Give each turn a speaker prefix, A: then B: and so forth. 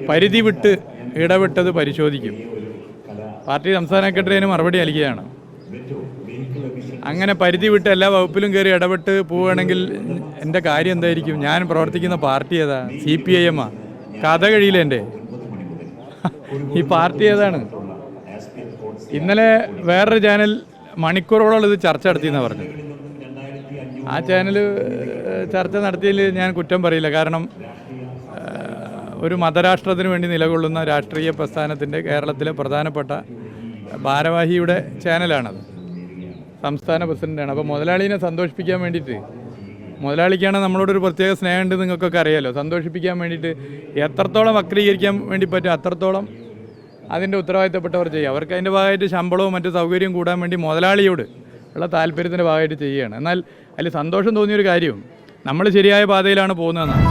A: പരിധി വിട്ട് ഇടപെട്ടത് പരിശോധിക്കും. പാർട്ടി സംസ്ഥാന സെക്രട്ടറിന് മറുപടി നൽകുകയാണ്. അങ്ങനെ പരിധി വിട്ട് എല്ലാ വകുപ്പിലും കയറി ഇടപെട്ട് പോവുകയാണെങ്കിൽ എൻ്റെ കാര്യം എന്തായിരിക്കും? ഞാൻ പ്രവർത്തിക്കുന്ന പാർട്ടി ഏതാ? CPIM ആ? കഥ കഴിയില്ല എൻ്റെ. ഈ പാർട്ടി ഏതാണ്? ഇന്നലെ വേറൊരു ചാനൽ മണിക്കൂറോളം ഇത് ചർച്ച നടത്തിയെന്നാണ് പറഞ്ഞത്. ആ ചാനൽ ചർച്ച നടത്തിയതിൽ ഞാൻ കുറ്റം പറയില്ല. കാരണം ഒരു മതരാഷ്ട്രത്തിന് വേണ്ടി നിലകൊള്ളുന്ന രാഷ്ട്രീയ പ്രസ്ഥാനത്തിൻ്റെ കേരളത്തിലെ പ്രധാനപ്പെട്ട ഭാരവാഹിയുടെ ചാനലാണത്. സംസ്ഥാന പ്രസിഡൻ്റാണ്. അപ്പോൾ മുതലാളിനെ സന്തോഷിപ്പിക്കാൻ വേണ്ടിയിട്ട്, മുതലാളിക്കാണ് നമ്മളോടൊരു പ്രത്യേക സ്നേഹമുണ്ട്, നിങ്ങൾക്കൊക്കെ അറിയാമല്ലോ. സന്തോഷിപ്പിക്കാൻ വേണ്ടിയിട്ട് എത്രത്തോളം വക്രീകരിക്കാൻ വേണ്ടി പറ്റും അത്രത്തോളം അതിൻ്റെ ഉത്തരവാദിത്തപ്പെട്ടവർ ചെയ്യുക. അവർക്ക് അതിൻ്റെ ഭാഗമായിട്ട് ശമ്പളവും മറ്റു സൗകര്യവും കൂടാൻ വേണ്ടി മുതലാളിയോട് ഉള്ള താല്പര്യത്തിൻ്റെ ഭാഗമായിട്ട് ചെയ്യുകയാണ്. എന്നാൽ അതിൽ സന്തോഷം തോന്നിയൊരു കാര്യവും നമ്മൾ ശരിയായ പാതയിലാണ് പോകുന്നതെന്നാണ്.